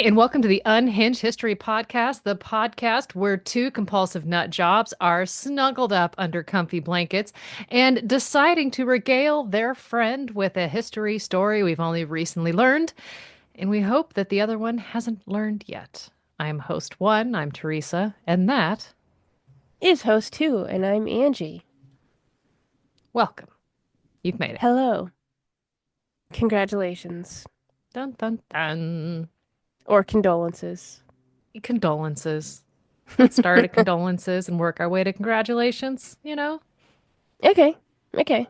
and welcome to the Unhinged History Podcast, the podcast where two compulsive nut jobs are snuggled up under comfy blankets and deciding to regale their friend with a history story we've only recently learned, and we hope that the other one hasn't learned yet. I'm host one, I'm Theresa, and that, Is host two, and I'm Angie. welcome. You've made it. Hello. Congratulations. Dun dun dun. Or condolences. Condolences. Let's start at condolences and work our way to congratulations, you know? Okay. Okay.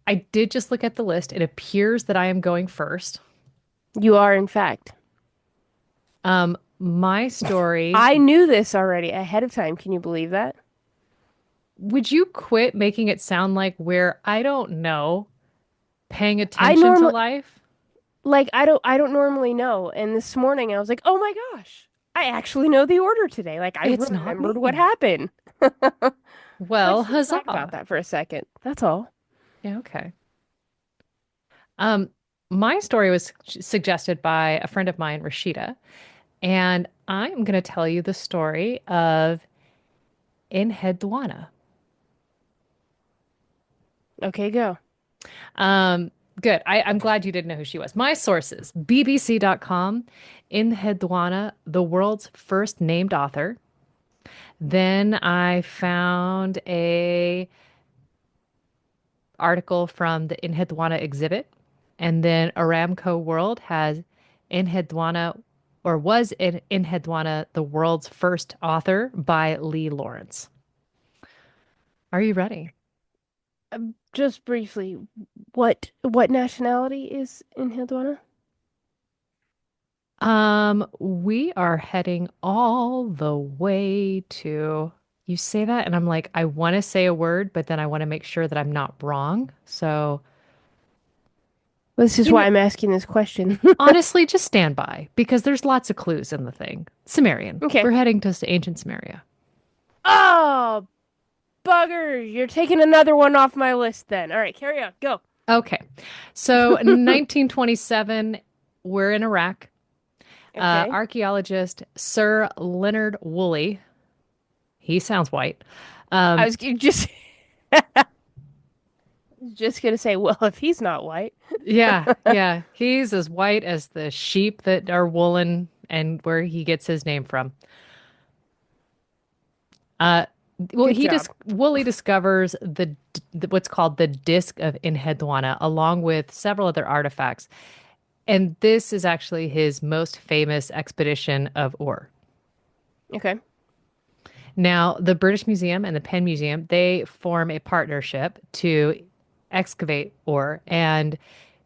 I did just look at the list. It appears that I am going first. You are, in fact. My story, I knew this already ahead of time. Can you believe that? would you quit making it sound like we're, I don't know, paying I attention to normally life? I don't normally know. And this morning I was like, "Oh my gosh. I actually know the order today. Like I It's not remembered what me. happened." So I Well, just need to talk about huzzah. that for a second. That's all. Yeah, okay. Um, my story was suggested by a friend of mine, Rashida, and I'm going to tell you the story of Enheduanna. Okay, go. Good. I'm glad you didn't know who she was. My sources, BBC.com, Enheduanna, the world's first named author. Then I found a article from the Enheduanna exhibit, and then Aramco World has Enheduanna, or was in Enheduanna the world's first author by Lee Lawrence. Are you ready? Just briefly, what nationality is in Enheduanna? We are heading all the way to, you say that, and I'm like, I want to say a word, but then I want to make sure that I'm not wrong. So, This is you why know, I'm asking this question. honestly, just stand by because there's lots of clues in the thing. Sumerian. Okay. We're heading to ancient Sumeria. Oh, bugger. You're taking another one off my list then. All right, carry on. Go. Okay. So, 1927, we're in Iraq. Okay. Archaeologist Sir Leonard Woolley, he sounds white. I Um, was just gonna say, well, if he's not white. Yeah, yeah. He's as white as the sheep that are woolen and where he gets his name from. Uh, well, Good job. Woolley discovers what's called the Disc of Enheduanna, along with several other artifacts, and this is actually his most famous expedition of ore. Okay. Now, the British Museum and the Penn Museum, they form a partnership to excavate ore, and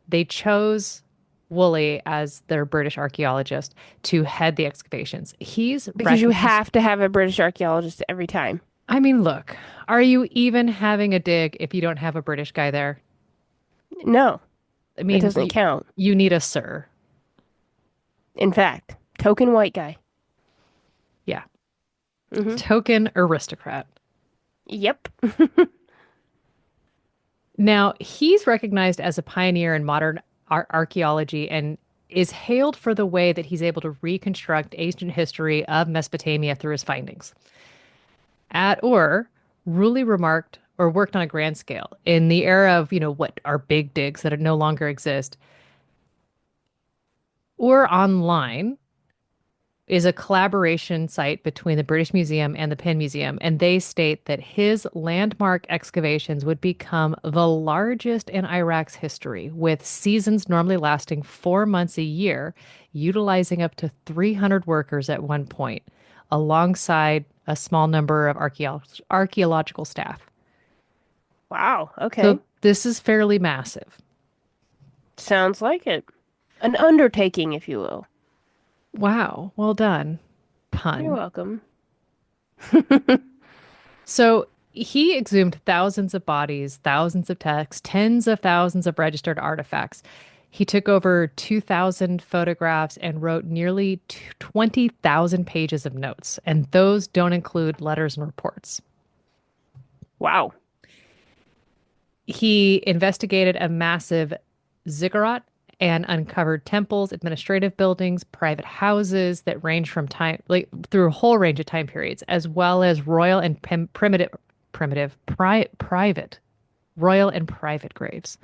they chose Woolley as their British archaeologist to head the excavations. He's Because you recognized. have to have a British archaeologist every time. I mean, look, are you even having a dig if you don't have a British guy there? No, I it mean, doesn't count. you need a sir. In fact, token white guy. Yeah. Mm-hmm. Token aristocrat. Yep. Now, he's recognized as a pioneer in modern archaeology and is hailed for the way that he's able to reconstruct ancient history of Mesopotamia through his findings. At Ur, Ruli remarked or worked on a grand scale in the era of, what are big digs that no longer exist. Ur Online is a collaboration site between the British Museum and the Penn Museum, and they state that his landmark excavations would become the largest in Iraq's history, with seasons normally lasting 4 months a year, utilizing up to 300 workers at one point, alongside a small number of archaeological staff. Wow. Okay. So this is fairly massive. Sounds like it. An undertaking, if you will. Wow, well done. You're Pun. welcome. So he exhumed thousands of bodies, thousands of texts, tens of thousands of registered artifacts. He took over 2,000 photographs and wrote nearly 20,000 pages of notes, and those don't include letters and reports. Wow. He investigated a massive ziggurat and uncovered temples, administrative buildings, private houses that range from time like through a whole range of time periods, as well as royal and private royal and private graves.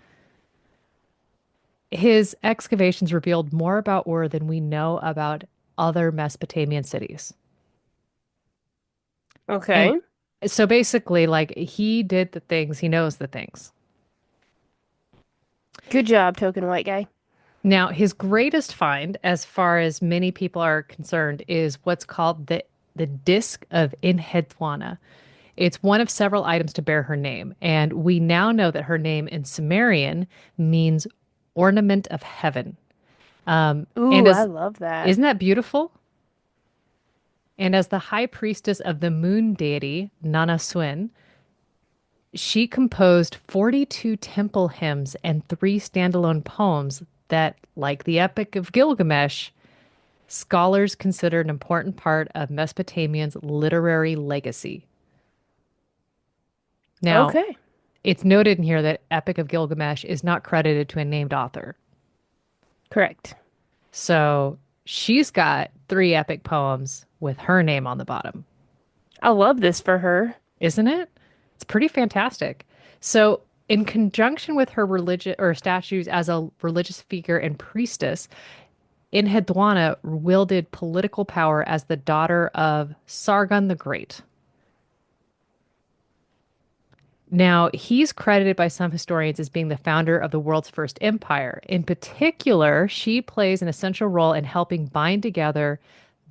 His excavations revealed more about Ur than we know about other Mesopotamian cities. And Okay. so basically, like he did the things, he knows the things. Good job, token white guy. Now, his greatest find, as far as many people are concerned, is what's called the Disc of Enheduanna. It's one of several items to bear her name, and we now know that her name in Sumerian means ornament of heaven. And Ooh, I as love that. isn't that beautiful? And as the high priestess of the moon deity, Nana Swin, she composed 42 temple hymns and three standalone poems that, like the Epic of Gilgamesh, scholars consider an important part of Mesopotamia's literary legacy. Now, Okay. it's noted in here that Epic of Gilgamesh is not credited to a named author. Correct. So she's got three epic poems with her name on the bottom, I love this for her. isn't it? It's pretty fantastic. So, in conjunction with her religious or statues as a religious figure and priestess, Enheduanna wielded political power as the daughter of Sargon the Great. Now, he's credited by some historians as being the founder of the world's first empire. In particular, she plays an essential role in helping bind together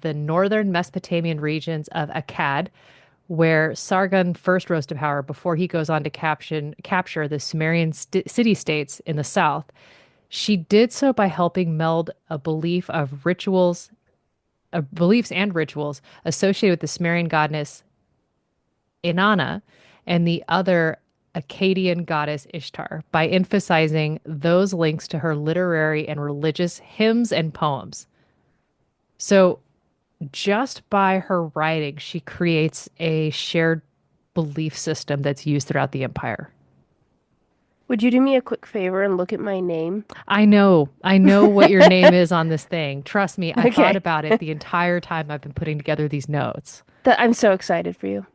the northern Mesopotamian regions of Akkad, where Sargon first rose to power before he goes on to capture the Sumerian city-states in the south. She did so by helping meld beliefs and rituals associated with the Sumerian goddess Inanna and the other Akkadian goddess Ishtar by emphasizing those links to her literary and religious hymns and poems. So, just by her writing, she creates a shared belief system that's used throughout the empire. Would you do me a quick favor and look at my name? I know what your name is on this thing. Trust me, I thought Okay. about it the entire time I've been putting together these notes. I'm so excited for you.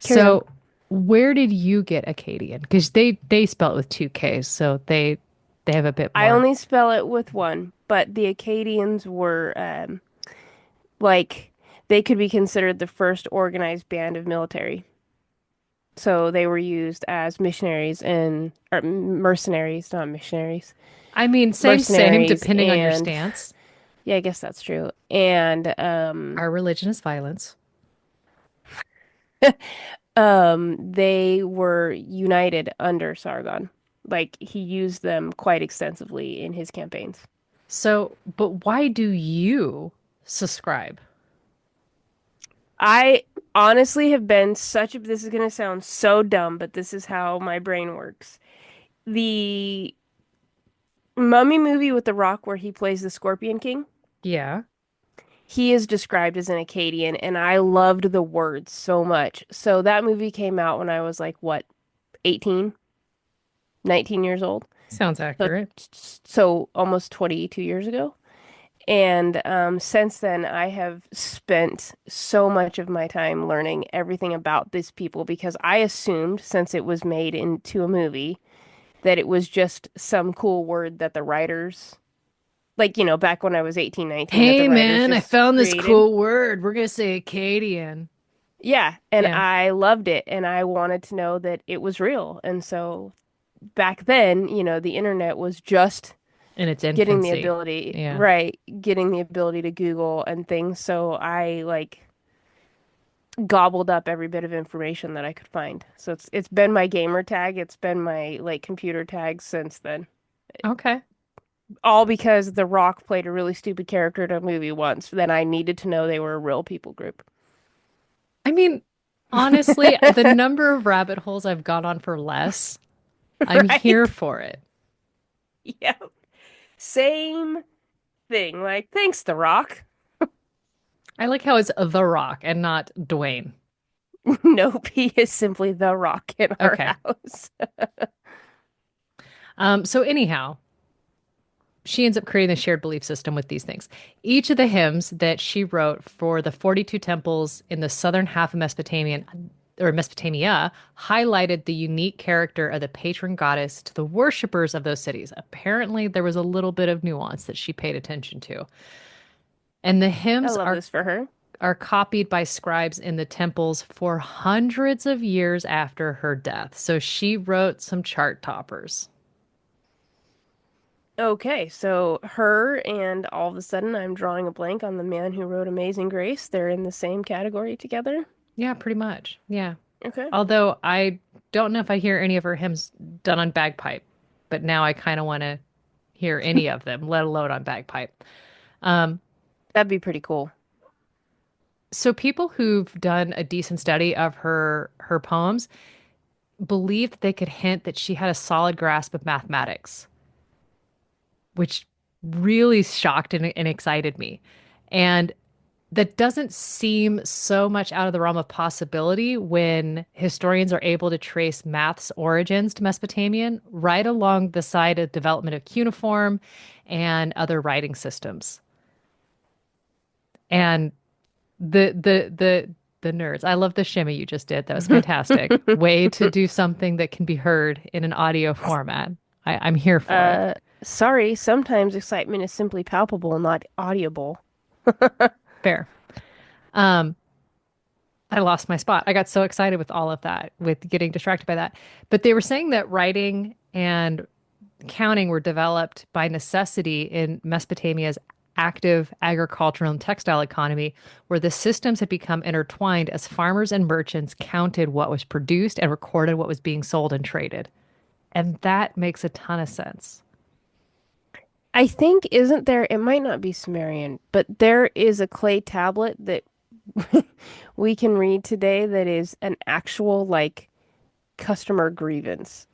Carry on. So, where did you get Acadian? Because they spell it with two K's, so they have a bit I more. only spell it with one, but the Acadians were like they could be considered the first organized band of military. So they were used as missionaries and or mercenaries, not missionaries. I mean, same, Mercenaries depending on your and stance. yeah, I guess that's true. And Our religion is violence. they were united under Sargon. Like he used them quite extensively in his campaigns. So, but why do you subscribe? I honestly have been such a this is going to sound so dumb, but this is how my brain works. The Mummy movie with The Rock where he plays the Scorpion King, Yeah, he is described as an Acadian, and I loved the words so much. So that movie came out when I was like, what, 18, 19 years old. sounds So, accurate. so almost 22 years ago. And since then, I have spent so much of my time learning everything about these people because I assumed, since it was made into a movie, that it was just some cool word that the writers, like, back when I was 18, 19, that the Hey writers man, I just found this created. cool word. We're gonna say Acadian. Yeah, and Yeah, I loved it and I wanted to know that it was real. And so back then, the internet was just in its getting the infancy. ability, Yeah. right, getting the ability to Google and things. So I like gobbled up every bit of information that I could find. So it's been my gamer tag, it's been my like computer tag since then. Okay. All because The Rock played a really stupid character in a movie once. Then I needed to know they were a real people group. I mean, honestly, the number of rabbit holes I've gone on for less, I'm here Right? for it. Yeah. Same thing. Like, thanks, The Rock. I like how it's The Rock and not Dwayne. Nope, he is simply The Rock in our Okay. house. So anyhow, she ends up creating a shared belief system with these things. Each of the hymns that she wrote for the 42 temples in the southern half of Mesopotamia highlighted the unique character of the patron goddess to the worshippers of those cities. Apparently, there was a little bit of nuance that she paid attention to. And the I hymns love this for her. are copied by scribes in the temples for hundreds of years after her death. So she wrote some chart toppers. Okay, so her and all of a sudden I'm drawing a blank on the man who wrote Amazing Grace. They're in the same category together. Yeah, pretty much. Yeah. Okay. Although I don't know if I hear any of her hymns done on bagpipe, but now I kind of want to hear any of them, let alone on bagpipe. Um, That'd be pretty cool. so people who've done a decent study of her poems believe that they could hint that she had a solid grasp of mathematics, which really shocked and excited me. And that doesn't seem so much out of the realm of possibility when historians are able to trace math's origins to Mesopotamian right along the side of development of cuneiform and other writing systems. And the nerds, I love the shimmy you just did. That was fantastic. Way to do something that can be heard in an audio format. I'm here for it. Uh, Sorry, sometimes excitement is simply palpable, not audible. Fair. Um, I lost my spot. I got so excited with all of that, with getting distracted by that. But they were saying that writing and counting were developed by necessity in Mesopotamia's active agricultural and textile economy, where the systems had become intertwined as farmers and merchants counted what was produced and recorded what was being sold and traded. And that makes a ton of sense. I think, isn't there, it might not be Sumerian, but there is a clay tablet that we can read today that is an actual, like, customer grievance.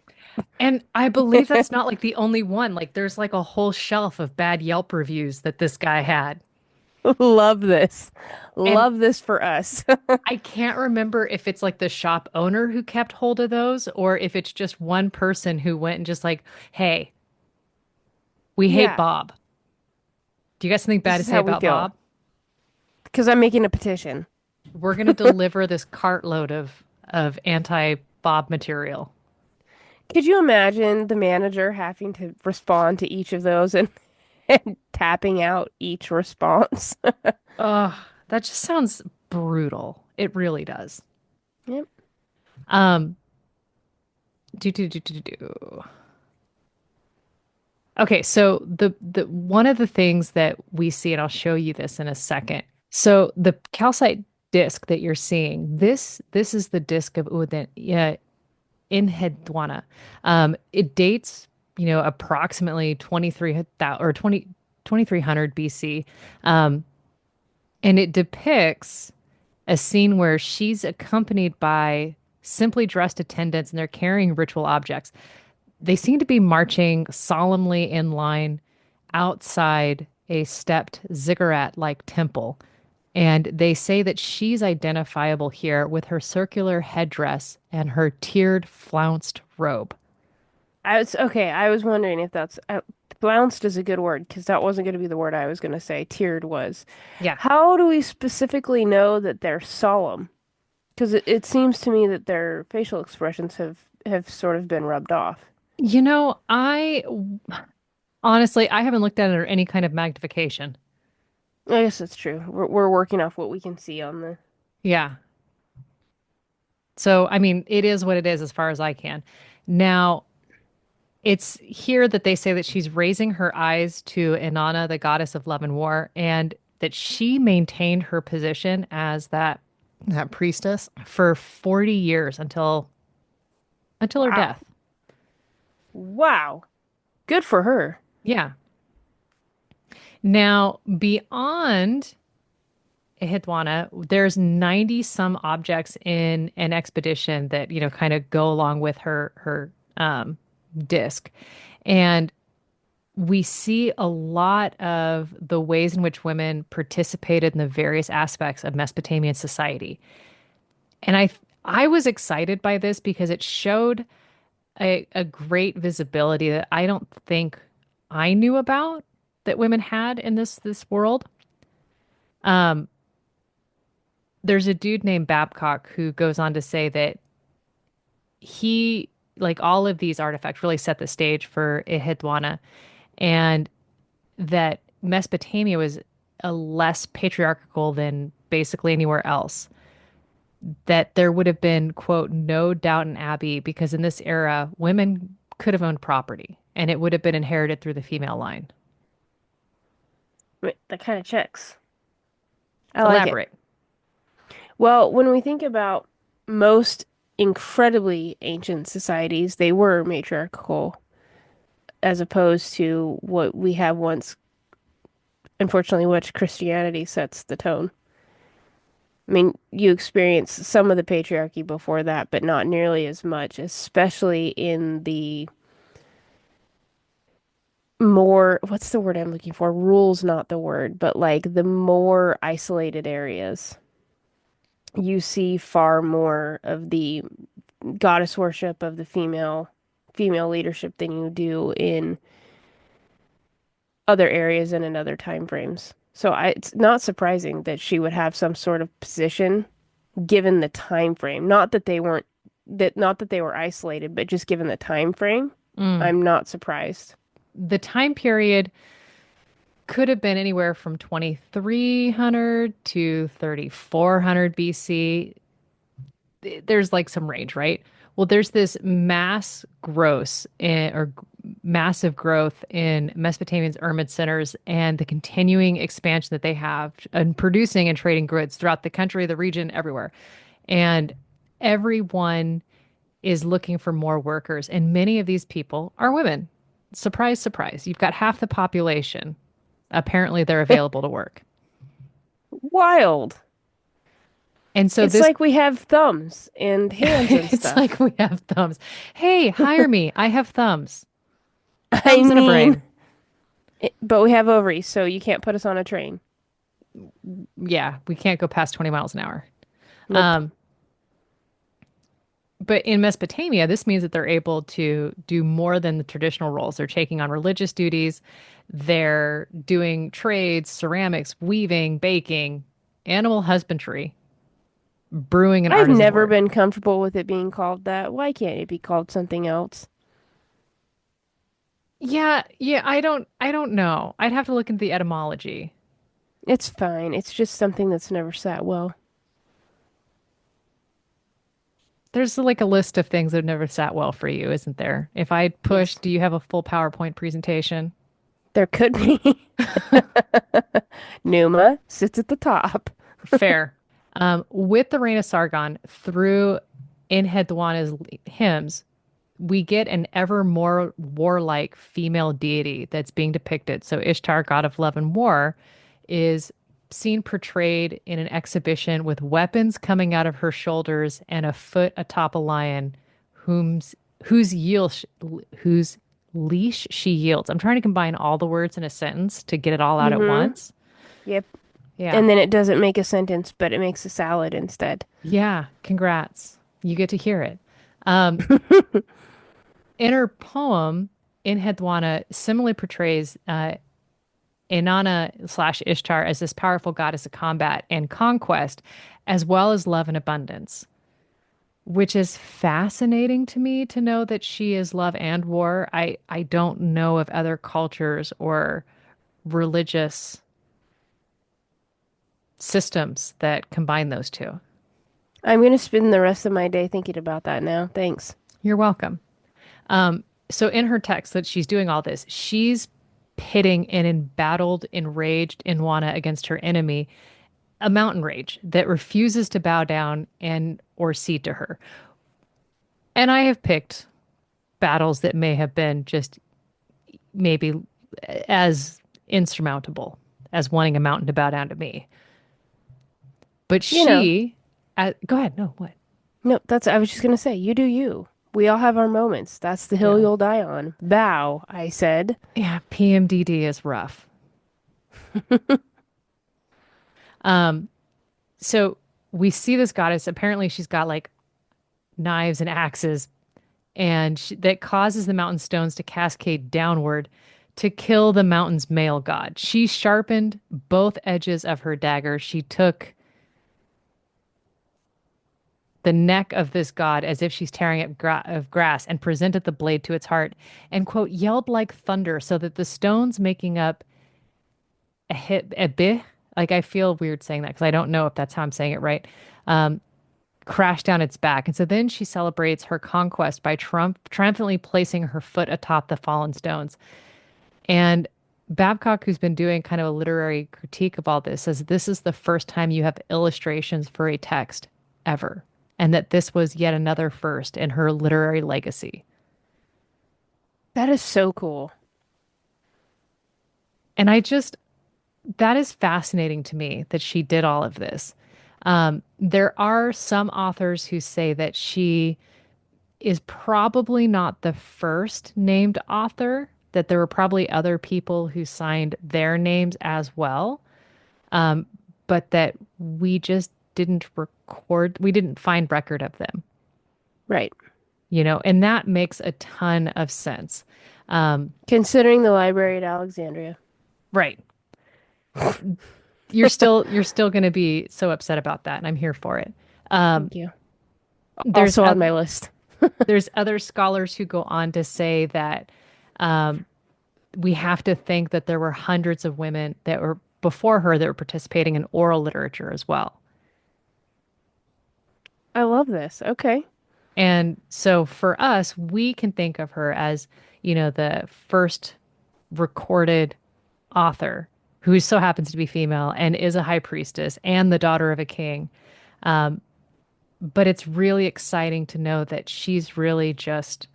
And I believe that's not like the only one. Like there's like a whole shelf of bad Yelp reviews that this guy had. Love this. And Love this for us. I can't remember if it's like the shop owner who kept hold of those or if it's just one person who went and just like, hey, we hate Yeah, Bob. Do you got something bad this to is say how we about feel. Bob? Because I'm making a petition. We're going to deliver this cartload of anti-Bob material. Could you imagine the manager having to respond to each of those and, and tapping out each response? Ugh, that just sounds brutal. It really does. Yep. Um, do. Okay, so the one of the things that we see, and I'll show you this in a second. So the calcite disc that you're seeing, this is the disc of Uden, yeah, Enheduanna. It dates, approximately 23,000 or 2300 BC. Um, and it depicts a scene where she's accompanied by simply dressed attendants and they're carrying ritual objects. They seem to be marching solemnly in line outside a stepped ziggurat-like temple. And they say that she's identifiable here with her circular headdress and her tiered, flounced robe. I was wondering if that's flounced is a good word because that wasn't going to be the word I was going to say. Tiered was. Yeah. How do we specifically know that they're solemn? Because it seems to me that their facial expressions have sort of been rubbed off. I honestly, I haven't looked at it under any kind of magnification. I guess that's true. We're working off what we can see on the. Yeah. So, I mean, it is what it is as far as I can. Now, it's here that they say that she's raising her eyes to Inanna, the goddess of love and war, and that she maintained her position as that priestess for 40 years until her Wow. death. Wow. Good for her. Yeah. Now, beyond Enheduanna, there's 90 some objects in an expedition that, kind of go along with her disc. And we see a lot of the ways in which women participated in the various aspects of Mesopotamian society. And I was excited by this because it showed a great visibility that I don't think I knew about that women had in this world. Um, there's a dude named Babcock who goes on to say that he, like all of these artifacts, really set the stage for Enheduanna, and that Mesopotamia was a less patriarchal than basically anywhere else. That there would have been, quote, no Downton Abbey because in this era, women could have owned property and it would have been inherited through the female line. Wait, that kind of checks. I like it. Elaborate. Well, when we think about most incredibly ancient societies, they were matriarchal as opposed to what we have once, unfortunately, which Christianity sets the tone. I mean, you experience some of the patriarchy before that, but not nearly as much, especially in the more, what's the word I'm looking for? Rules, not the word, but like the more isolated areas. You see far more of the goddess worship of the female leadership than you do in other areas and in other time frames. So it's not surprising that she would have some sort of position given the time frame. Not that they were isolated, but just given the time frame, Mm. I'm not surprised. The time period could have been anywhere from 2300 to 3400 BC. There's like some range, right? Well, there's this massive growth in Mesopotamia's urban centers and the continuing expansion that they have in producing and trading goods throughout the country, the region, everywhere. And everyone is looking for more workers, and many of these people are women. Surprise, surprise. You've got half the population. Apparently, they're available to work. Wild. And so It's this, like we have thumbs and hands and it's like stuff. we have thumbs. Hey, hire me. I have thumbs. I Thumbs and a mean, brain. but we have ovaries, so you can't put us on a train. Yeah, we can't go past 20 miles an hour. Nope. Um, but in Mesopotamia, this means that they're able to do more than the traditional roles. They're taking on religious duties, they're doing trades, ceramics, weaving, baking, animal husbandry, brewing and I've artisan never work. been comfortable with it being called that. Why can't it be called something else? Yeah, I don't know. I'd have to look into the etymology. It's fine. It's just something that's never sat well. There's like a list of things that have never sat well for you, isn't there? If I push, Yes. do you have a full PowerPoint presentation? There could be. Numa sits at the top. Fair. With the reign of Sargon through Enheduanna's hymns, we get an ever more warlike female deity that's being depicted. So Ishtar, god of love and war, is seen portrayed in an exhibition with weapons coming out of her shoulders and a foot atop a lion, whom's whose yield whose leash she yields. I'm trying to combine all the words in a sentence to get it all out at Mm-hmm. once. Yep. Yeah. And then it doesn't make a sentence, but it makes a salad instead. Yeah, congrats. You get to hear it. Um, in her poem, Enheduanna similarly portrays Inanna slash Ishtar as this powerful goddess of combat and conquest, as well as love and abundance, which is fascinating to me to know that she is love and war. I don't know of other cultures or religious systems that combine those two. I'm going to spend the rest of my day thinking about that now. Thanks. You're welcome. So in her text that she's doing all this, she's pitting an embattled, enraged Inwana against her enemy, a mountain rage that refuses to bow down and or cede to her. And I have picked battles that may have been just maybe as insurmountable as wanting a mountain to bow down to me. But You know, go ahead. No, what? no, I was just going to say, you do you. We all have our moments. That's the hill Yeah. you'll die on. Bow, I said. Yeah, PMDD is rough. Um, so we see this goddess. Apparently, she's got like knives and axes, and that causes the mountain stones to cascade downward to kill the mountain's male god. She sharpened both edges of her dagger. She took the neck of this god as if she's tearing up of grass and presented the blade to its heart and, quote, yelled like thunder so that the stones making up a bih, like I feel weird saying that because I don't know if that's how I'm saying it right, um, crashed down its back. And so then she celebrates her conquest by triumphantly placing her foot atop the fallen stones. And Babcock, who's been doing kind of a literary critique of all this, says this is the first time you have illustrations for a text ever, and that this was yet another first in her literary legacy. That is so cool. And that is fascinating to me that she did all of this. There are some authors who say that she is probably not the first named author, that there were probably other people who signed their names as well, um, but that we didn't find record of them, Right. and that makes a ton of sense. Um, Considering the library at Alexandria. right. You're still going to be so upset about that, and I'm here for it. Um, Thank you. there's Also on oth- my list. there's other scholars who go on to say that um, we have to think that there were hundreds of women that were before her that were participating in oral literature as well. I love this. Okay. And so for us, we can think of her as, the first recorded author who so happens to be female and is a high priestess and the daughter of a king. Um, but it's really exciting to know that she's really just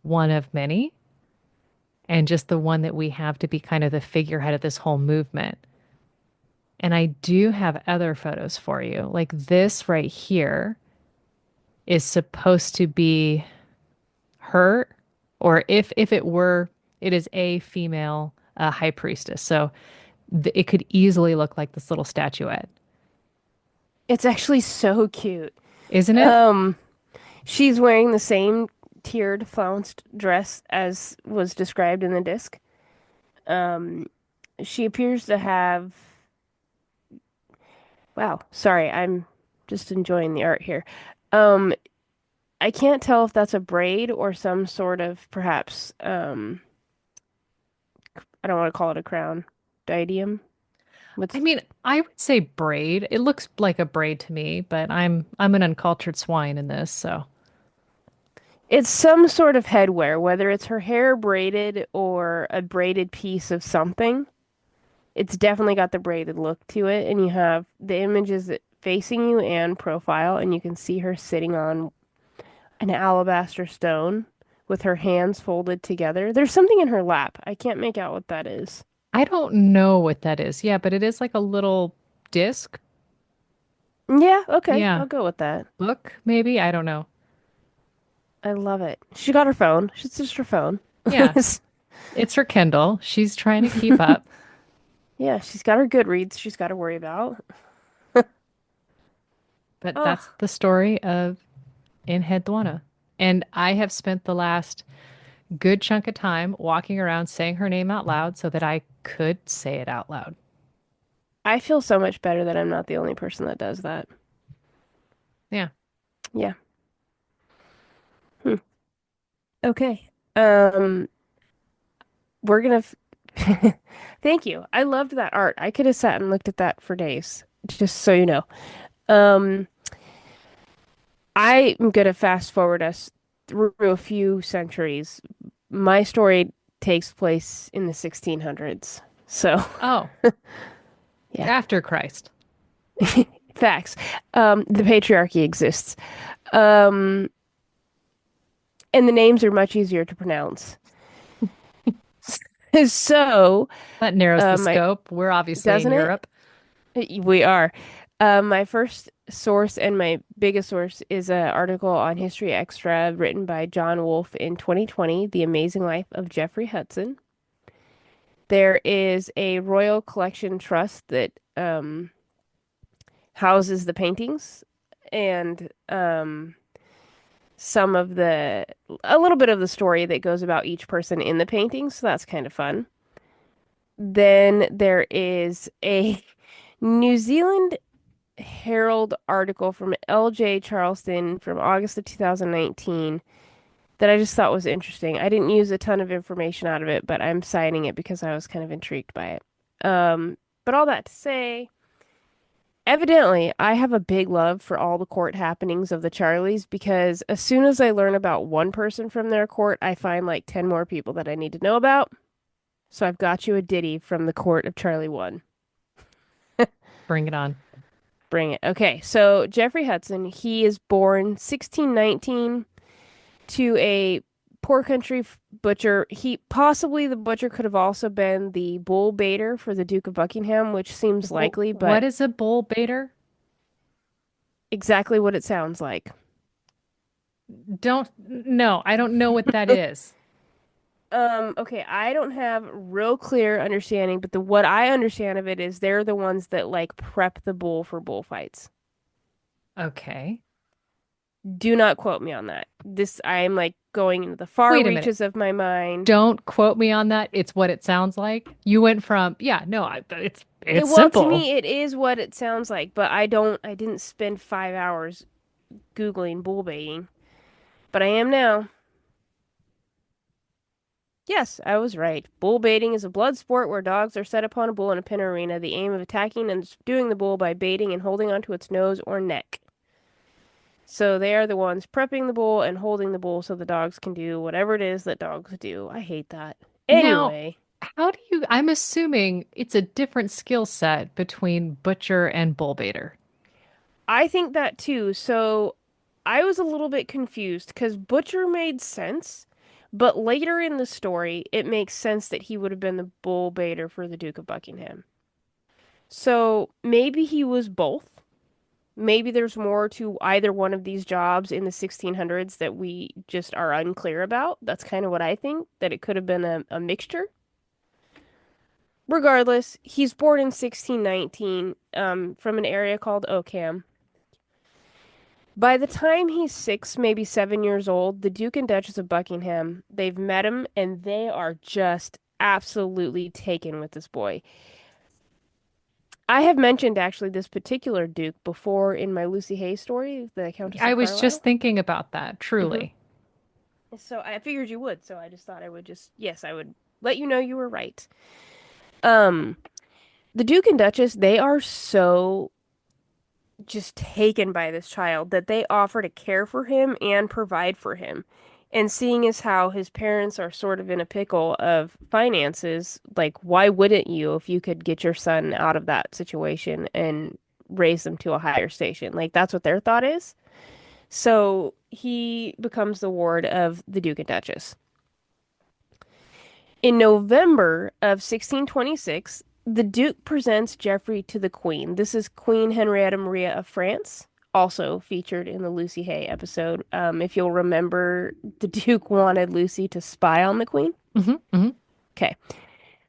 one of many and just the one that we have to be kind of the figurehead of this whole movement. And I do have other photos for you. Like this right here is supposed to be her, or if it were, it is a female high priestess. So it could easily look like this little statuette, It's actually so cute. isn't it? Um, she's wearing the same tiered flounced dress as was described in the disc. Um, she appears to have, wow, sorry, I'm just enjoying the art here. Um, I can't tell if that's a braid or some sort of perhaps, I don't want to call it a crown, diadem. I What's mean, I would say braid. It looks like a braid to me, but I'm an uncultured swine in this, so It's some sort of headwear, whether it's her hair braided or a braided piece of something. It's definitely got the braided look to it, and you have the images facing you and profile, and you can see her sitting on an alabaster stone with her hands folded together. There's something in her lap. I can't make out what that is. I don't know what that is. Yeah, but it is like a little disc. Yeah, okay, Yeah, I'll go with that. book maybe. I don't know. I love it. She got her phone. She's just her phone. Yeah, it's her Kindle. She's trying to keep up, Yeah, she's got her Goodreads she's got to worry about. but Oh, that's the story of Enheduanna. And I have spent the last good chunk of time walking around saying her name out loud so that I could say it out loud. I feel so much better that I'm not the only person that does that. Yeah. Yeah. Hmm. Okay. Um, we're gonna Thank you. I loved that art. I could have sat and looked at that for days, just so you know. Um, I'm gonna fast forward us through a few centuries. My story takes place in the 1600s. So, Oh, yeah, after Christ. facts. The patriarchy exists. Um, and the names are much easier to pronounce. So, That narrows the my scope. We're obviously in doesn't it? Europe. We are. My first source and my biggest source is an article on History Extra written by John Wolfe in 2020, The Amazing Life of Jeffrey Hudson. There is a Royal Collection Trust that houses the paintings and some of a little bit of the story that goes about each person in the paintings. So that's kind of fun. Then there is a New Zealand Herald article from LJ Charleston from August of 2019 that I just thought was interesting. I didn't use a ton of information out of it, but I'm citing it because I was kind of intrigued by it. But all that to say, evidently, I have a big love for all the court happenings of the Charlies because as soon as I learn about one person from their court, I find like 10 more people that I need to know about. So I've got you a ditty from the court of Charlie 1. Bring it on. Bring it. Okay, so Jeffrey Hudson, he is born 1619 to a poor country butcher. He possibly the butcher could have also been the bull baiter for the Duke of Buckingham, which seems likely, What but is a bull baiter? exactly what it sounds like. No, I don't know what that is. Okay, I don't have real clear understanding, but the what I understand of it is they're the ones that like prep the bull for bullfights. Okay. Do not quote me on that. This I am like going into the far Wait a minute. reaches of my mind. Don't quote me on that. It's what it sounds like. You went from, yeah, no, it's Well, to simple. me, it is what it sounds like, but I didn't spend 5 hours Googling bull baiting, but I am now. Yes, I was right. Bull baiting is a blood sport where dogs are set upon a bull in a pen or arena, the aim of attacking and subduing the bull by baiting and holding onto its nose or neck. So they are the ones prepping the bull and holding the bull so the dogs can do whatever it is that dogs do. I hate that. Now, Anyway, how do you, I'm assuming it's a different skill set between butcher and bull baiter. I think that too. So I was a little bit confused because Butcher made sense, but later in the story, it makes sense that he would have been the bull baiter for the Duke of Buckingham. So maybe he was both. Maybe there's more to either one of these jobs in the 1600s that we just are unclear about. That's kind of what I think, that it could have been a mixture. Regardless, he's born in 1619 from an area called Oakham. By the time he's 6, maybe 7 years old, the Duke and Duchess of Buckingham, they've met him and they are just absolutely taken with this boy. I have mentioned actually this particular Duke before in my Lucy Hay story, the Countess I of was just Carlisle. thinking about that, hmm truly. So I figured you would, so I just thought I would just, yes, I would let you know you were right. Um, the Duke and Duchess, they are so just taken by this child that they offer to care for him and provide for him. And seeing as how his parents are sort of in a pickle of finances, like, why wouldn't you if you could get your son out of that situation and raise them to a higher station? Like, that's what their thought is. So he becomes the ward of the Duke and Duchess. In November of 1626, the Duke presents Geoffrey to the Queen. This is Queen Henrietta Maria of France, also featured in the Lucy Hay episode. If you'll remember, the Duke wanted Lucy to spy on the Queen. Hmm. Okay.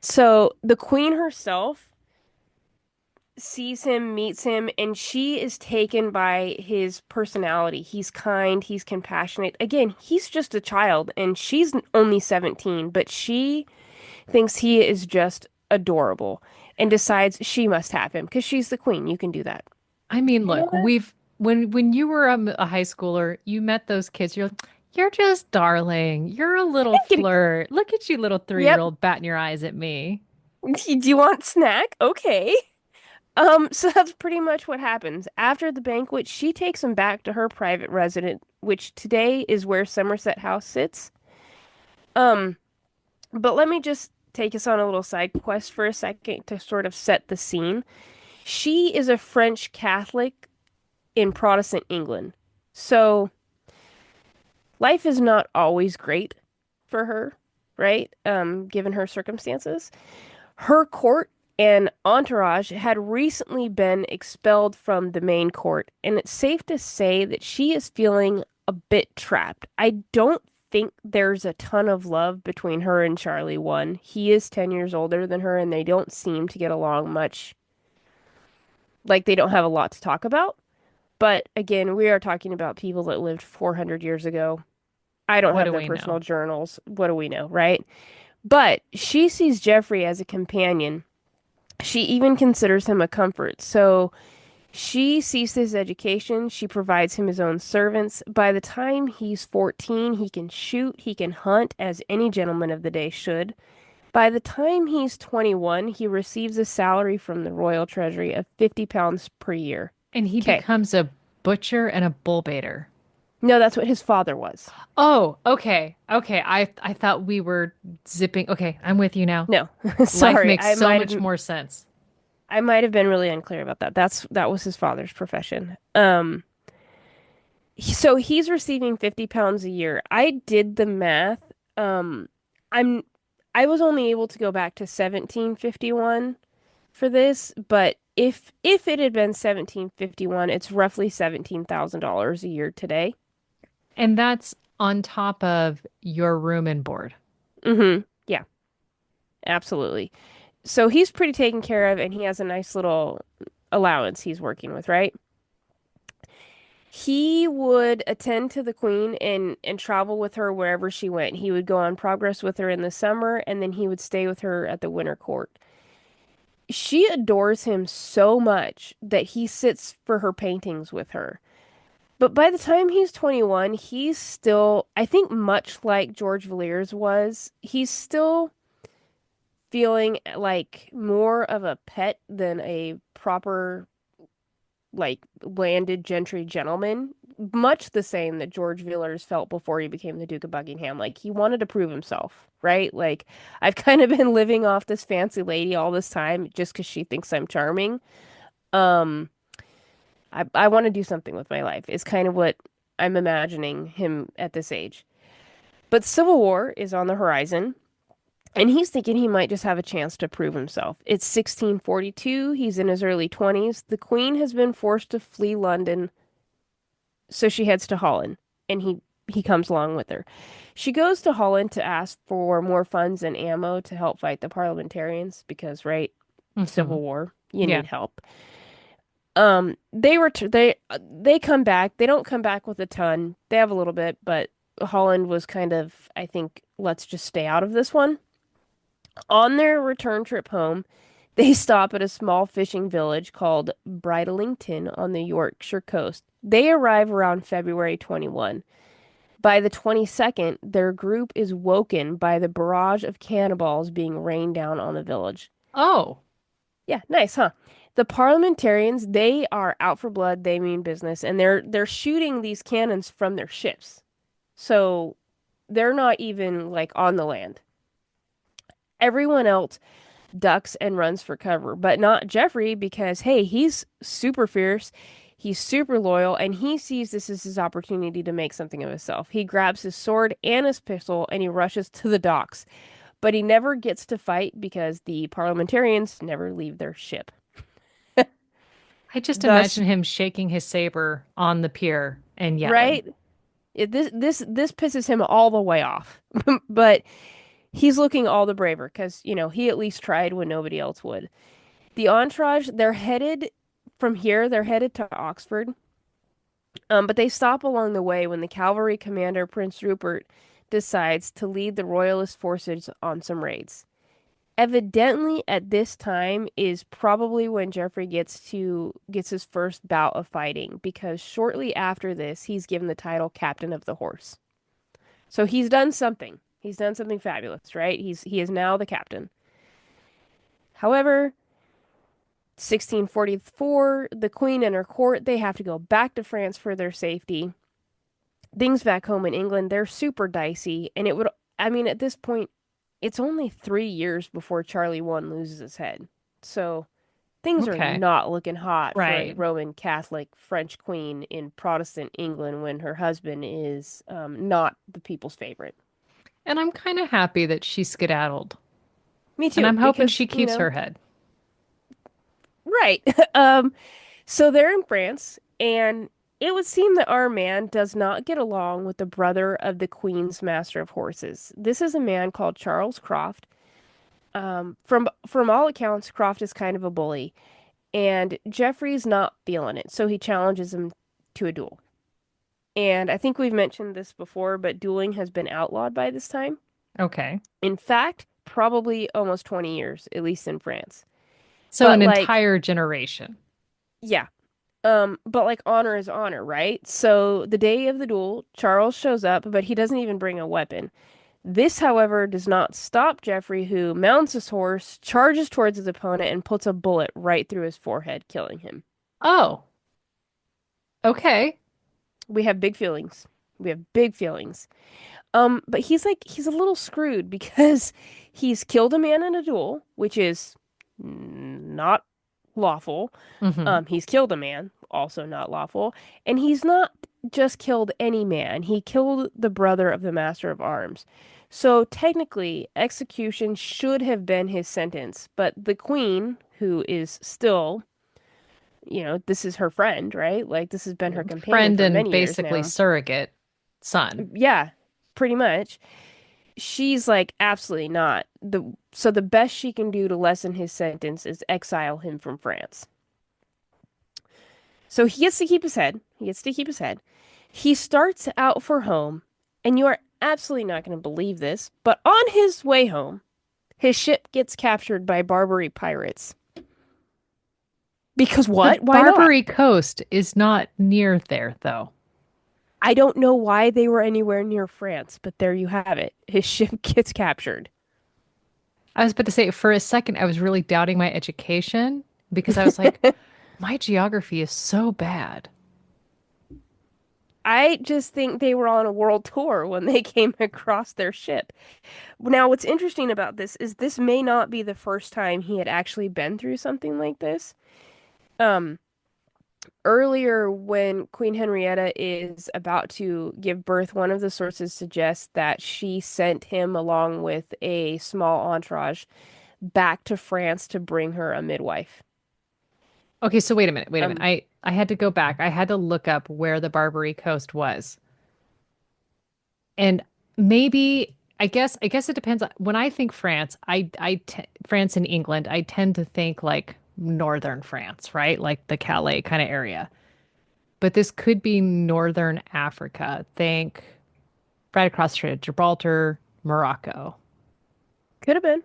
So the Queen herself sees him, meets him, and she is taken by his personality. He's kind, he's compassionate. Again, he's just a child, and she's only 17, but she thinks he is just adorable and decides she must have him because she's the queen. You can do that. I mean, You know look, what? when you were a high schooler, you met those kids. You're just darling. You're a little Kitty. flirt. Look at you, little Yep. 3-year-old, batting your eyes at me. Do you want snack? Okay. So that's pretty much what happens. After the banquet, she takes him back to her private residence, which today is where Somerset House sits. Um, but let me just take us on a little side quest for a second to sort of set the scene. She is a French Catholic in Protestant England. So life is not always great for her, right? Given her circumstances. Her court and entourage had recently been expelled from the main court, and it's safe to say that she is feeling a bit trapped. I don't think there's a ton of love between her and Charlie one. He is 10 years older than her, and they don't seem to get along much. Like they don't have a lot to talk about. But again, we are talking about people that lived 400 years ago. I don't What have do their we personal know? journals. What do we know, right? But she sees Jeffrey as a companion. She even considers him a comfort. So she sees his education. She provides him his own servants. By the time he's 14, he can shoot, he can hunt, as any gentleman of the day should. By the time he's 21, he receives a salary from the royal treasury of £50 per year. And he Okay. becomes a butcher and a bull baiter. No, that's what his father was. Oh, okay. Okay. I thought we were zipping. Okay, I'm with you now. No, Life sorry. makes so much more sense. I might have been really unclear about that. That was his father's profession. So he's receiving £50 a year. I did the math. Um, I'm I was only able to go back to 1751 for this, but if it had been 1751, it's roughly $17,000 a year today. And that's on top of your room and board. Yeah, absolutely. So he's pretty taken care of, and he has a nice little allowance he's working with, right? He would attend to the queen and travel with her wherever she went. He would go on progress with her in the summer, and then he would stay with her at the winter court. She adores him so much that he sits for her paintings with her. But by the time he's 21, he's still, I think, much like George Villiers was, he's still feeling like more of a pet than a proper, like, landed gentry gentleman. Much the same that George Villiers felt before he became the Duke of Buckingham. Like, he wanted to prove himself, right? Like, I've kind of been living off this fancy lady all this time just because she thinks I'm charming. Um, I want to do something with my life, is kind of what I'm imagining him at this age. But Civil War is on the horizon, and he's thinking he might just have a chance to prove himself. It's 1642. He's in his early 20s. The Queen has been forced to flee London, so she heads to Holland, and he comes along with her. She goes to Holland to ask for more funds and ammo to help fight the parliamentarians because, right, Hmm. Civil War, you Yeah. need help. They come back. They don't come back with a ton. They have a little bit, but Holland was kind of, I think, let's just stay out of this one. On their return trip home, they stop at a small fishing village called Bridlington on the Yorkshire coast. They arrive around February 21. By the 22nd, their group is woken by the barrage of cannonballs being rained down on the village. Oh, Yeah, nice, huh? The parliamentarians, they are out for blood, they mean business, and they're shooting these cannons from their ships. So they're not even like on the land. Everyone else ducks and runs for cover, but not Jeffrey because hey, he's super fierce. He's super loyal and he sees this as his opportunity to make something of himself. He grabs his sword and his pistol and he rushes to the docks, but he never gets to fight because the parliamentarians never leave their ship. I just Thus, imagine him shaking his saber on the pier and yelling. right? This pisses him all the way off. But he's looking all the braver because, he at least tried when nobody else would. The entourage, they're headed to Oxford. But they stop along the way when the cavalry commander, Prince Rupert, decides to lead the royalist forces on some raids. Evidently, at this time is probably when Jeffrey gets his first bout of fighting, because shortly after this, he's given the title Captain of the Horse. So he's done something. He's done something fabulous, right? He is now the captain. However, 1644, the Queen and her court, they have to go back to France for their safety. Things back home in England, they're super dicey, and I mean, at this point, it's only 3 years before Charlie I loses his head. So things are Okay. not looking hot for a Right. Roman Catholic French queen in Protestant England when her husband is not the people's favorite. And I'm kind of happy that she skedaddled. Me And too, I'm hoping because, she keeps her head. right. um, so they're in France, and it would seem that our man does not get along with the brother of the Queen's Master of Horses. This is a man called Charles Croft. From all accounts, Croft is kind of a bully, and Jeffrey's not feeling it, so he challenges him to a duel. And I think we've mentioned this before, but dueling has been outlawed by this time. Okay. In fact, probably almost 20 years, at least in France. So But an like, entire generation. yeah. But like honor is honor, right? So the day of the duel, Charles shows up, but he doesn't even bring a weapon. This, however, does not stop Jeffrey, who mounts his horse, charges towards his opponent, and puts a bullet right through his forehead, killing him. Oh, okay. We have big feelings. We have big feelings. But he's a little screwed because he's killed a man in a duel, which is not lawful. Hmm. He's killed a man, also not lawful, and he's not just killed any man. He killed the brother of the Master of Arms. So technically, execution should have been his sentence, but the queen, who is still, this is her friend, right? Like this has been her companion Friend for and many years basically now. surrogate son. Yeah, pretty much. She's like, absolutely not. So the best she can do to lessen his sentence is exile him from France. So he gets to keep his head. He gets to keep his head. He starts out for home, and you are absolutely not going to believe this, but on his way home, his ship gets captured by Barbary pirates. Because The what? Why not? Barbary Coast is not near there, though. I don't know why they were anywhere near France, but there you have it. His ship gets captured. I was about to say, for a second, I was really doubting my education because I was like, my geography is so bad. I just think they were on a world tour when they came across their ship. Now, what's interesting about this may not be the first time he had actually been through something like this. Um, Earlier, when Queen Henrietta is about to give birth, one of the sources suggests that she sent him along with a small entourage back to France to bring her a midwife. Okay, so wait a minute, wait a minute. Um, I had to go back. I had to look up where the Barbary Coast was. And maybe I guess it depends. When I think France, France and England, I tend to think like northern France, right? Like the Calais kind of area. But this could be northern Africa. Think right across the Strait of Gibraltar, Morocco. could have been.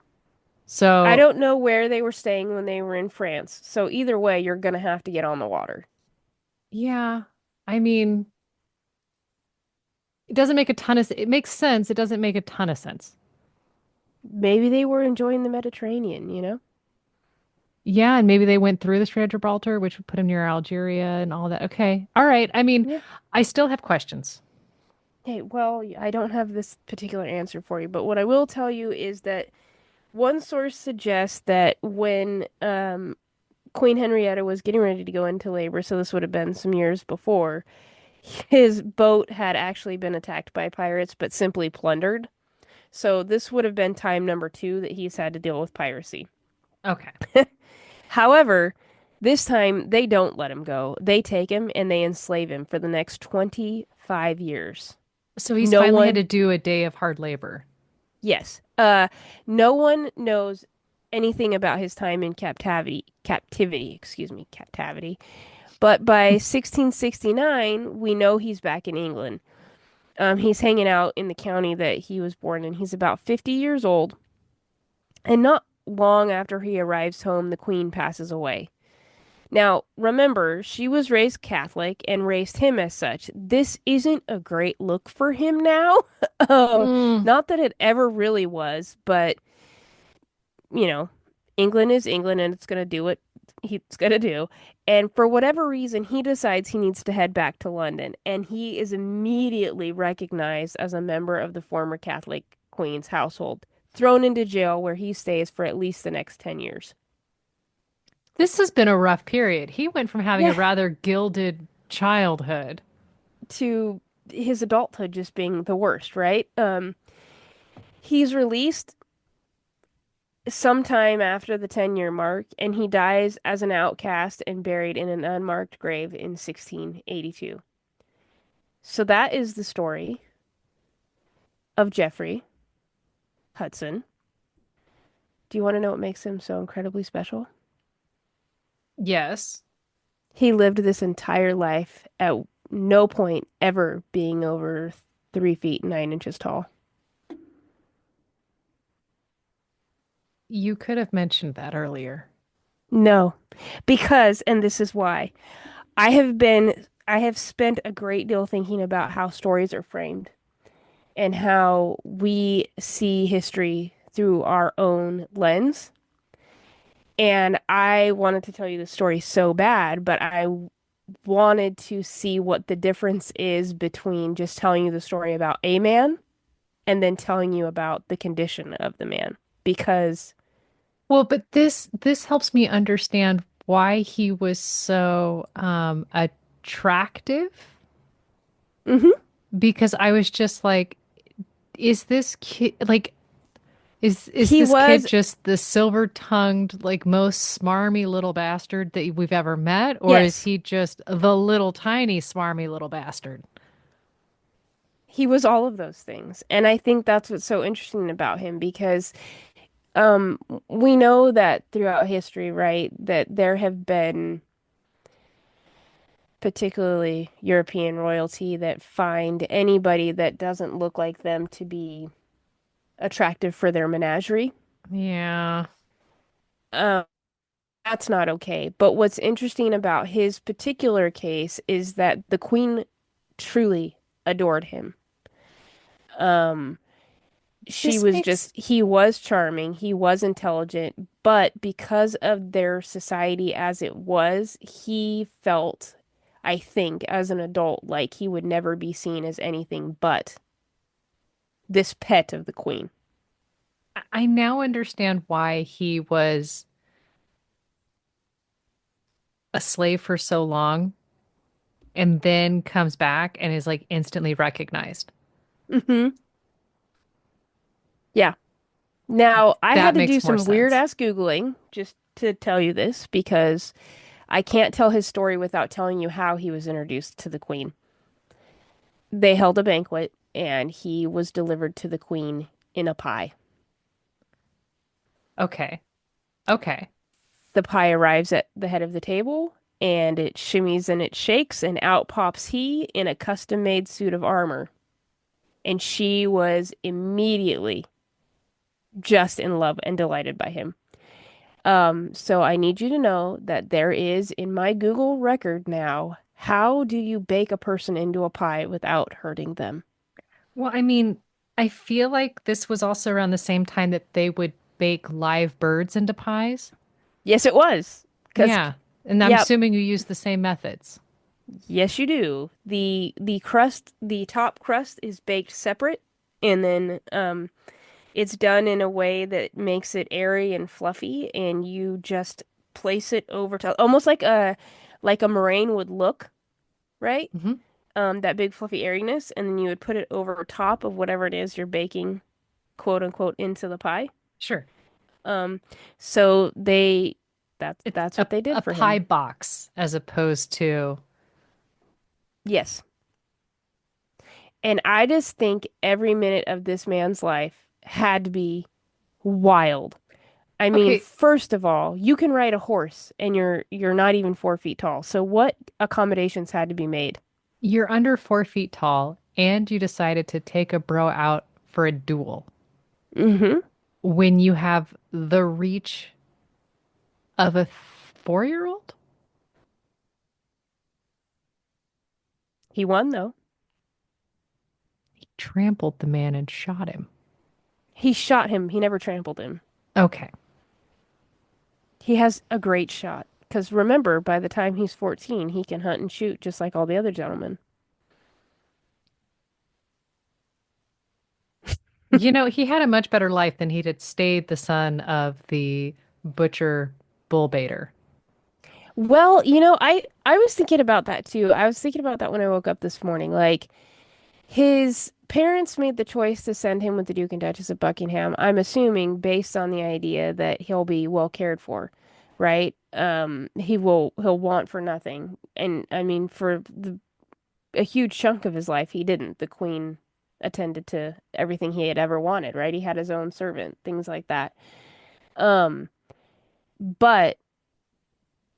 I So, don't know where they were staying when they were in France. So either way, you're gonna have to get on the water. yeah, I mean, it doesn't make a ton of it makes sense. It doesn't make a ton of sense. Maybe they were enjoying the Mediterranean, you know? Yeah, and maybe they went through the Strait of Gibraltar, which would put them near Algeria and all that. Okay. All right. I mean, Yeah. I still have questions. Hey, well, I don't have this particular answer for you, but what I will tell you is that one source suggests that when Queen Henrietta was getting ready to go into labor, so this would have been some years before, his boat had actually been attacked by pirates, but simply plundered. So this would have been time number two that he's had to deal with piracy. Okay. However, this time they don't let him go. They take him and they enslave him for the next 25 years. So he's No finally had one to do a day of hard labor. Yes. No one knows anything about his time in captivity. But by 1669, we know he's back in England. He's hanging out in the county that he was born in. He's about 50 years old, and not long after he arrives home, the queen passes away. Now, remember, she was raised Catholic and raised him as such. This isn't a great look for him now. Um, Mm. Not that it ever really was, but you know, England is England and it's going to do what he's going to do. And for whatever reason, he decides he needs to head back to London. And he is immediately recognized as a member of the former Catholic Queen's household, thrown into jail where he stays for at least the next 10 years. This has been a rough period. He went from having a Yeah. rather gilded childhood. To his adulthood just being the worst, right? He's released sometime after the 10-year mark, and he dies as an outcast and buried in an unmarked grave in 1682. So that is the story of Jeffrey Hudson. Do you want to know what makes him so incredibly special? Yes. He lived this entire life at no point ever being over 3 feet 9 inches tall. You could have mentioned that earlier. No, because, and this is why, I have spent a great deal thinking about how stories are framed and how we see history through our own lens. And I wanted to tell you the story so bad, but I wanted to see what the difference is between just telling you the story about a man and then telling you about the condition of the man. Because, Well, but this helps me understand why he was so attractive hmm because I was just like, is this kid like is he this kid was, just the silver-tongued, like most smarmy little bastard that we've ever met, or is yes, he just the little tiny smarmy little bastard? he was all of those things. And I think that's what's so interesting about him because um we know that throughout history, right, that there have been particularly European royalty that find anybody that doesn't look like them to be attractive for their menagerie. Yeah. Um, that's not okay. But what's interesting about his particular case is that the queen truly adored him. Um, she This was makes just, he was charming, he was intelligent, but because of their society as it was, he felt, I think, as an adult, like he would never be seen as anything but this pet of the queen. I now understand why he was a slave for so long and then comes back and is like instantly recognized. hmm Yeah. Now, I had That to do makes more some weird sense. ass Googling just to tell you this because I can't tell his story without telling you how he was introduced to the queen. They held a banquet and he was delivered to the queen in a pie. Okay. Okay. The pie arrives at the head of the table and it shimmies and it shakes, and out pops he in a custom made suit of armor. And she was immediately just in love and delighted by him. So I need you to know that there is in my Google record now, how do you bake a person into a pie without hurting them? Well, I mean, I feel like this was also around the same time that they would bake live birds into pies. Yes, it was. Because, Yeah. And I'm yep, assuming you use the same methods. yes, you do. The crust, the top crust is baked separate, and then it's done in a way that makes it airy and fluffy, and you just place it over top, almost like a meringue would look, right? Hmm. That big fluffy airiness, and then you would put it over top of whatever it is you're baking, quote unquote, into the pie. Sure. Um, so they It's that's what they did a for pie him. box as opposed to, Yes. And I just think every minute of this man's life had to be wild. I mean, okay, first of all, you can ride a horse and you're not even 4 feet tall. So what accommodations had to be made? you're under 4 feet tall and you decided to take a bro out for a duel hmm when you have the reach of a 4-year-old? He won though. Trampled the man and shot him. He shot him. He never trampled him. Okay. He has a great shot. Because remember, by the time he's 14, he can hunt and shoot just like all the other gentlemen. You know, he had a much better life than he'd had stayed the son of the butcher bull baiter. Well, I was thinking about that too. I was thinking about that when I woke up this morning. Like, his parents made the choice to send him with the Duke and Duchess of Buckingham. I'm assuming based on the idea that he'll be well cared for, right? He'll want for nothing. And I mean, for a huge chunk of his life, he didn't. The Queen attended to everything he had ever wanted, right? He had his own servant, things like that. Um, but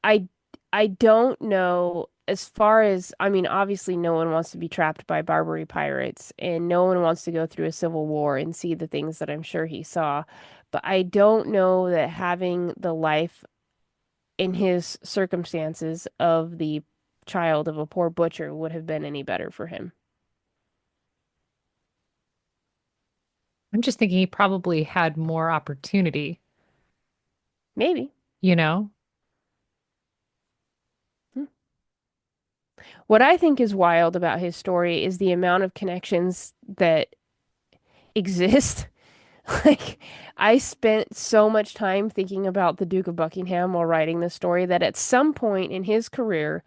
I I don't know. as far as, I mean, obviously no one wants to be trapped by Barbary pirates, and no one wants to go through a civil war and see the things that I'm sure he saw. But I don't know that having the life in his circumstances of the child of a poor butcher would have been any better for him. I'm just thinking he probably had more opportunity, Maybe. you know? Hmm. What I think is wild about his story is the amount of connections that exist. Like, I spent so much time thinking about the Duke of Buckingham while writing this story that at some point in his career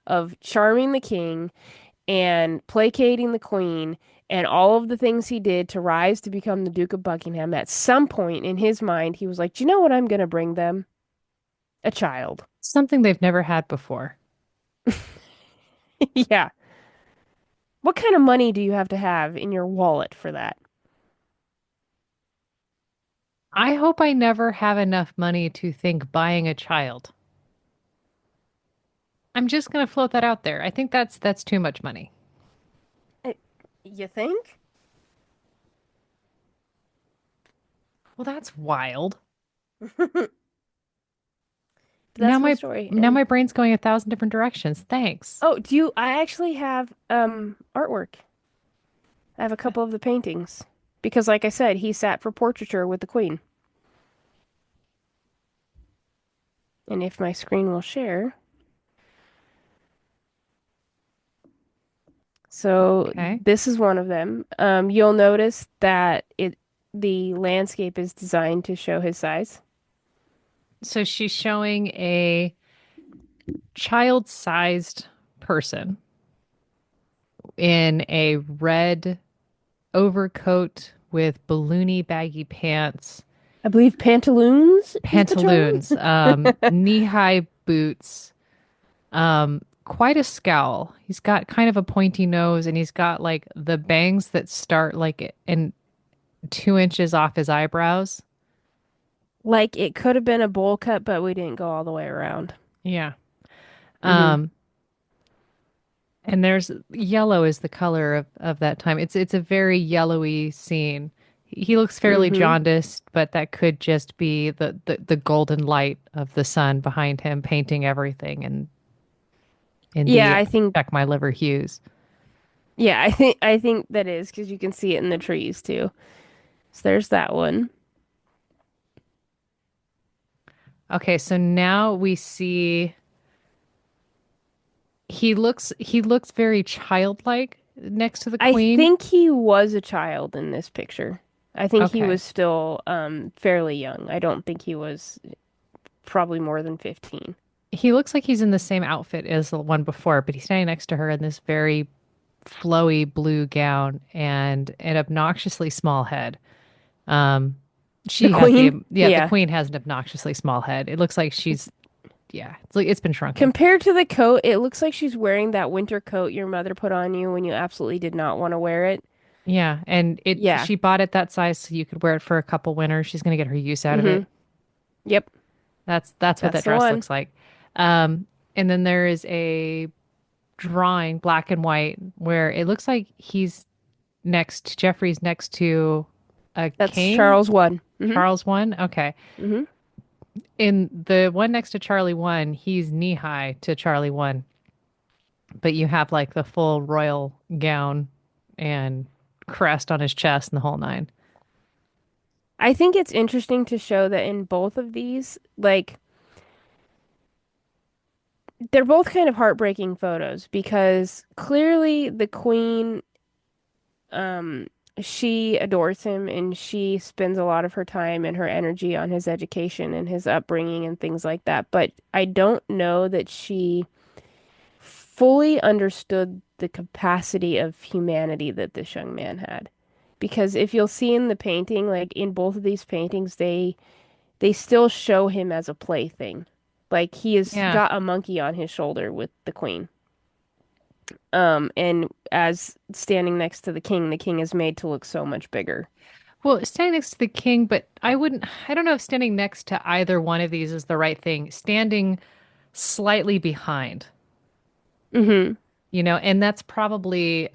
of charming the king and placating the queen and all of the things he did to rise to become the Duke of Buckingham, at some point in his mind, he was like, "Do you know what I'm going to bring them? A child." Something they've never had before. Yeah. What kind of money do you have to have in your wallet for that? I hope I never have enough money to think buying a child. I'm just going to float that out there. I think that's too much money. Uh, You think? Well, that's wild. But Now that's my my story. now And my brain's going a thousand different directions. Thanks. oh, I actually have artwork. I have a couple of the paintings because like I said, he sat for portraiture with the queen. And if my screen will share. So Okay. this is one of them. You'll notice that the landscape is designed to show his size. So she's showing a child-sized person in a red overcoat with balloony baggy pants, I believe pantaloons is the term. pantaloons, knee-high boots, quite a scowl. He's got kind of a pointy nose and he's got like the bangs that start like in 2 inches off his eyebrows. Like it could have been a bowl cut, but we didn't go all the way around. Yeah. Hmm. Um, and there's yellow is the color of that time. It's a very yellowy scene. He looks fairly Hmm. jaundiced, but that could just be the golden light of the sun behind him painting everything in Yeah, the I think check my liver hues. yeah, I think that is because you can see it in the trees too. So there's that one. Okay, so now we see he looks very childlike next to the I queen. think he was a child in this picture. I think he Okay. was still fairly young. I don't think he was probably more than 15. He looks like he's in the same outfit as the one before, but he's standing next to her in this very flowy blue gown and an obnoxiously small head. Um, The she has queen? the Yeah. queen has an obnoxiously small head. It looks like she's yeah, it's like it's been shrunken. Compared to the coat, it looks like she's wearing that winter coat your mother put on you when you absolutely did not want to wear it. Yeah, and it Yeah. she bought it that size so you could wear it for a couple winters. She's gonna get her use out of Hmm. it. Yep. That's what That's that the dress one. looks like. And then there is a drawing, black and white, where it looks like Jeffrey's next to a That's king, Charles one. Charles one. Okay. Hmm. In the one next to Charlie one, he's knee high to Charlie one, but you have like the full royal gown and crest on his chest and the whole nine. I think it's interesting to show that in both of these, like, they're both kind of heartbreaking photos because clearly the queen, um, she adores him and she spends a lot of her time and her energy on his education and his upbringing and things like that. But I don't know that she fully understood the capacity of humanity that this young man had. Because if you'll see in the painting, like in both of these paintings, they still show him as a plaything. Like he has Yeah. got a monkey on his shoulder with the queen. And as standing next to the king is made to look so much bigger. Well, standing next to the king, but I don't know if standing next to either one of these is the right thing. Standing slightly behind. Hmm. And that's probably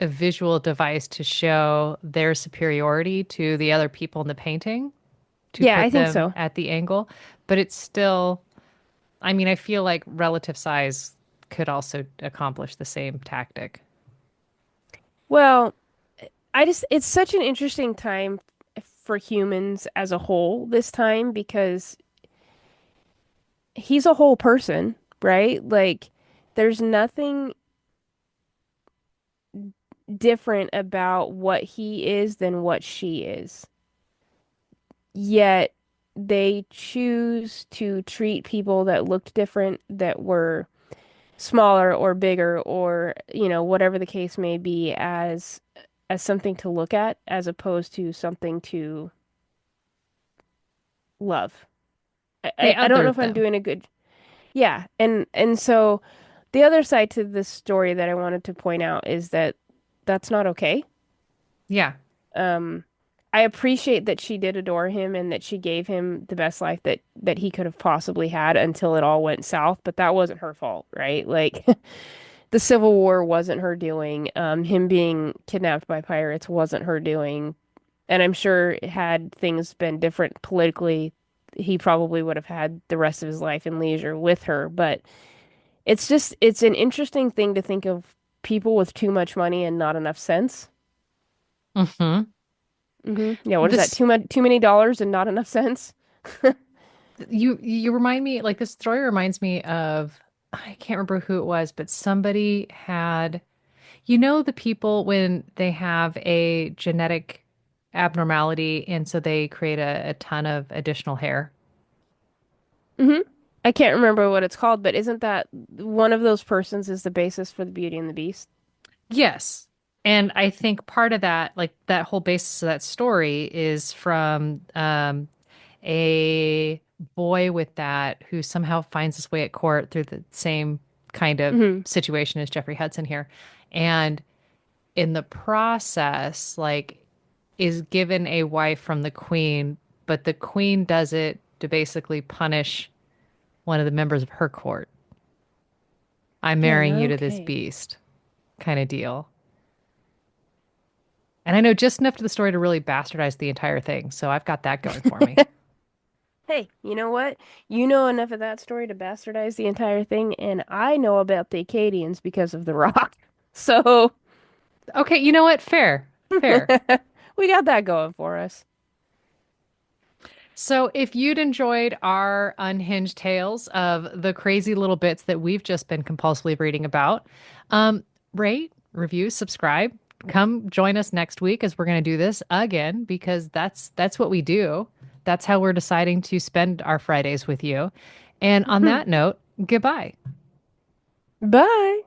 a visual device to show their superiority to the other people in the painting, to Yeah, I put think them so. at the angle. But it's still, I mean, I feel like relative size could also accomplish the same tactic. Well, it's such an interesting time for humans as a whole this time because he's a whole person, right? Like, there's nothing different about what he is than what she is. Yet they choose to treat people that looked different, that were smaller or bigger or, whatever the case may be, as something to look at as opposed to something to love. They I don't know othered if I'm them. doing a good. Yeah, and so the other side to this story that I wanted to point out is that that's not okay. Yeah. Um, I appreciate that she did adore him and that she gave him the best life that he could have possibly had until it all went south, but that wasn't her fault, right? Like the Civil War wasn't her doing. Him being kidnapped by pirates wasn't her doing. And I'm sure had things been different politically, he probably would have had the rest of his life in leisure with her, but it's an interesting thing to think of people with too much money and not enough sense. Hmm. Yeah, what is that? This Too many dollars and not enough sense? you remind me, like, this story reminds me of, I can't remember who it was, but somebody had, the people when they have a genetic abnormality and so they create a ton of additional hair. hmm I can't remember what it's called, but isn't that one of those persons is the basis for the Beauty and the Beast? Yes. And I think part of that, like that whole basis of that story, is from a boy with that who somehow finds his way at court through the same kind of Hmm. situation as Jeffrey Hudson here. And in the process, like, is given a wife from the queen, but the queen does it to basically punish one of the members of her court. I'm Man, marrying you to this okay. beast kind of deal. And I know just enough to the story to really bastardize the entire thing. So I've got that going for me. Hey, you know what? You know enough of that story to bastardize the entire thing, and I know about the Acadians because of The Rock. So Okay, you know what? Fair. Fair. we got that going for us. So if you'd enjoyed our unhinged tales of the crazy little bits that we've just been compulsively reading about, rate, review, subscribe. Come join us next week as we're going to do this again because that's what we do. That's how we're deciding to spend our Fridays with you. And on that note, goodbye. Bye.